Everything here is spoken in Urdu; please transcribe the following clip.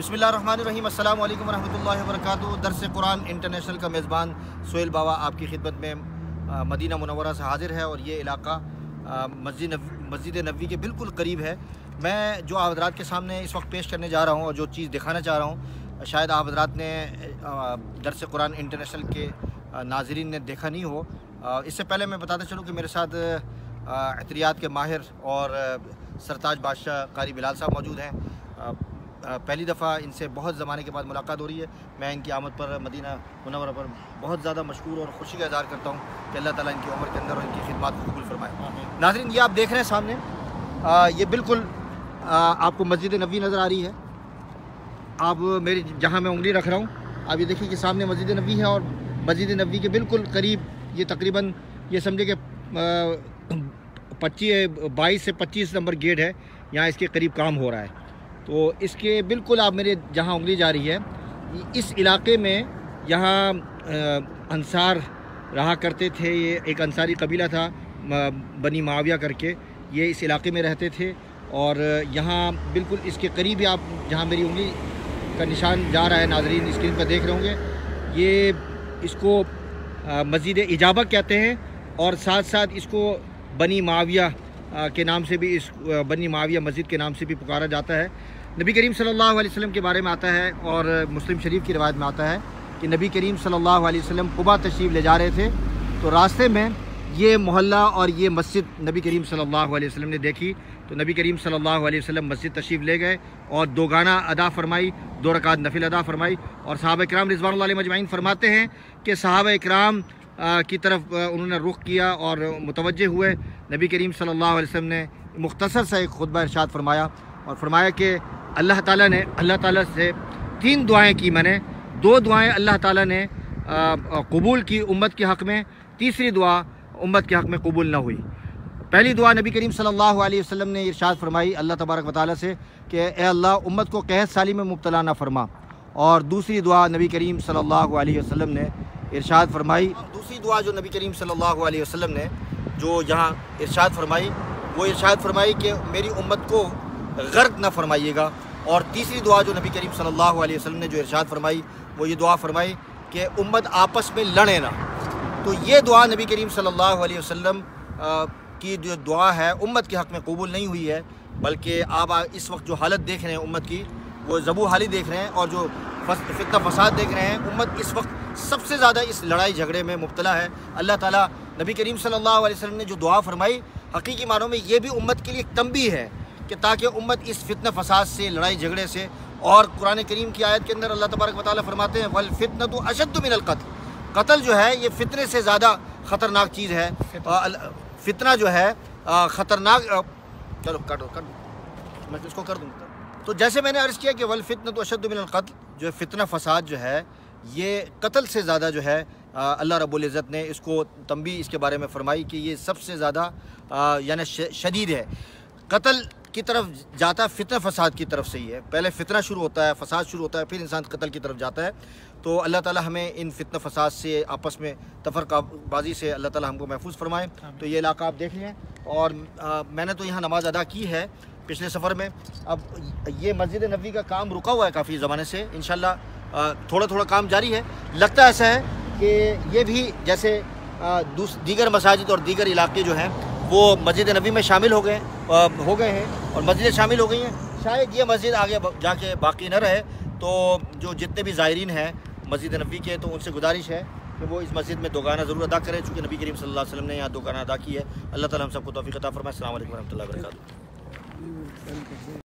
بسم اللہ الرحمن الرحیم۔ السلام علیکم ورحمۃ اللہ وبرکاتہ۔ درس قرآن انٹرنیشنل کا میزبان سہیل باوا آپ کی خدمت میں مدینہ منورہ سے حاضر ہے، اور یہ علاقہ مسجد نبوی کے بالکل قریب ہے۔ میں جو آپ حضرات کے سامنے اس وقت پیش کرنے جا رہا ہوں اور جو چیز دکھانا چاہ رہا ہوں، شاید آپ حضرات نے درس قرآن انٹرنیشنل کے ناظرین نے دیکھا نہیں ہو۔ اس سے پہلے میں بتاتا چلوں کہ میرے ساتھ عطریات کے ماہر اور سرتاج بادشاہ قاری بلال صاحب موجود ہیں۔ پہلی دفعہ ان سے بہت زمانے کے بعد ملاقات ہو رہی ہے۔ میں ان کی آمد پر مدینہ منورہ پر بہت زیادہ مشکور اور خوشی کا اظہار کرتا ہوں کہ اللہ تعالیٰ ان کی عمر کے اندر اور ان کی خدمات کو قبول فرمائے۔ ناظرین، یہ آپ دیکھ رہے ہیں سامنے، یہ بالکل آپ کو مسجد نبوی نظر آ رہی ہے۔ آپ میری جہاں میں انگلی رکھ رہا ہوں، آپ یہ دیکھیں کہ سامنے مسجد نبوی ہے، اور مسجد نبوی کے بالکل قریب یہ تقریباً یہ سمجھے کہ 22 سے 25 نمبر گیٹ ہے، یہاں اس کے قریب کام ہو رہا ہے۔ تو اس کے بالکل آپ میرے جہاں انگلی جا رہی ہے، اس علاقے میں یہاں انصار رہا کرتے تھے۔ یہ ایک انصاری قبیلہ تھا بنی معاویہ کر کے، یہ اس علاقے میں رہتے تھے، اور یہاں بالکل اس کے قریب ہی آپ جہاں میری انگلی کا نشان جا رہا ہے، ناظرین اسکرین پر دیکھ رہے ہوں گے، یہ اس کو مسجد اجابہ کہتے ہیں، اور ساتھ ساتھ اس کو بنی معاویہ کے نام سے بھی، اس بنی معاویہ مسجد کے نام سے بھی پکارا جاتا ہے۔ نبی کریم صلی اللہ علیہ وسلم کے بارے میں آتا ہے، اور مسلم شریف کی روایت میں آتا ہے کہ نبی کریم صلی اللہ علیہ وسلم قباء تشریف لے جا رہے تھے، تو راستے میں یہ محلہ اور یہ مسجد نبی کریم صلی اللہ علیہ وسلم نے دیکھی، تو نبی کریم صلی اللہ علیہ وسلم مسجد تشریف لے گئے اور 2 گانا ادا فرمائی، 2 رکعت نفل ادا فرمائی، اور صحابہ کرام رضوان اللہ علیہ مجمعین فرماتے ہیں کہ صحابہ کرام کی طرف انہوں نے رخ کیا اور متوجہ ہوئے۔ نبی کریم صلی اللہ علیہ وسلم نے مختصر سا ایک خطبہ ارشاد فرمایا، اور فرمایا کہ اللہ تعالیٰ سے 3 دعائیں کی میں نے، 2 دعائیں اللہ تعالیٰ نے قبول کی امت کے حق میں، تیسری دعا امت کے حق میں قبول نہ ہوئی۔ پہلی دعا نبی کریم صلی اللہ علیہ وسلم نے ارشاد فرمائی اللہ تبارک و تعالیٰ سے کہ اے اللہ امت کو قحط سالی میں مبتلا نہ فرما، اور دوسری دعا نبی کریم صلی اللہ علیہ وسلم نے ارشاد فرمائی، دوسری دعا جو نبی کریم صلی اللہ علیہ وسلم نے جو یہاں ارشاد فرمائی، وہ ارشاد فرمائی کہ میری امت کو غرق نہ فرمائیے گا، اور تیسری دعا جو نبی کریم صلی اللہ علیہ وسلم نے جو ارشاد فرمائی، وہ یہ دعا فرمائی کہ امت آپس میں لڑے نہ۔ تو یہ دعا نبی کریم صلی اللہ علیہ وسلم کی جو دعا ہے امت کے حق میں قبول نہیں ہوئی ہے، بلکہ آپ اس وقت جو حالت دیکھ رہے ہیں امت کی، وہ ذبو حالی دیکھ رہے ہیں، اور جو فتنہ فساد دیکھ رہے ہیں۔ امت اس وقت سب سے زیادہ اس لڑائی جھگڑے میں مبتلا ہے۔ اللہ تعالیٰ نبی کریم صلی اللہ علیہ وسلم نے جو دعا فرمائی، حقیقی معنوں میں یہ بھی امت کے لیے ایک تنبیہ ہے کہ تاکہ امت اس فتنہ فساد سے، لڑائی جھگڑے سے، اور قرآن کریم کی آیت کے اندر اللہ تبارک و تعالیٰ فرماتے ہیں وَالْفِتْنَةُ أَشَدُّ مِنَ الْقَتْلِ، قتل جو ہے یہ فتنے سے زیادہ خطرناک چیز ہے۔ فتنہ جو ہے خطرناک، چلو کاٹو میں اس کو کر دوں۔ تو جیسے میں نے عرض کیا کہ وَالْفِتْنَةُ أَشَدُّ مِنَ الْقَتْلِ، جو فتنہ فساد جو ہے یہ قتل سے زیادہ جو ہے، اللہ رب العزت نے اس کو تنبیہ اس کے بارے میں فرمائی کہ یہ سب سے زیادہ یعنی شدید ہے۔ قتل کی طرف جاتا ہے فتنہ فساد کی طرف سے ہی ہے، پہلے فتنہ شروع ہوتا ہے، فساد شروع ہوتا ہے، پھر انسان قتل کی طرف جاتا ہے۔ تو اللہ تعالیٰ ہمیں ان فتنہ فساد سے، آپس میں تفرقہ بازی سے اللہ تعالیٰ ہم کو محفوظ فرمائے۔ تو یہ علاقہ آپ دیکھ لیں، اور میں نے تو یہاں نماز ادا کی ہے پچھلے سفر میں۔ اب یہ مسجد نبوی کا کام رکا ہوا ہے کافی زمانے سے، انشاءاللہ تھوڑا تھوڑا کام جاری ہے۔ لگتا ایسا ہے کہ یہ بھی جیسے دیگر مساجد اور دیگر علاقے جو ہیں وہ مسجد نبوی میں شامل ہو گئے ہیں، اور مسجدیں شامل ہو گئی ہیں، شاید یہ مسجد آگے جا کے باقی نہ رہے۔ تو جو جتنے بھی زائرین ہیں مسجد نبوی کے، تو ان سے گزارش ہے کہ وہ اس مسجد میں 2 گانا ضرور ادا کریں، چونکہ نبی کریم صلی اللہ علیہ وسلم نے یہاں 2 گانا ادا کی ہے۔ اللہ تعالیٰ ہم سب کو توفیق عطا فرمائے۔ السلام علیکم ورحمۃ اللہ وبرکاتہ۔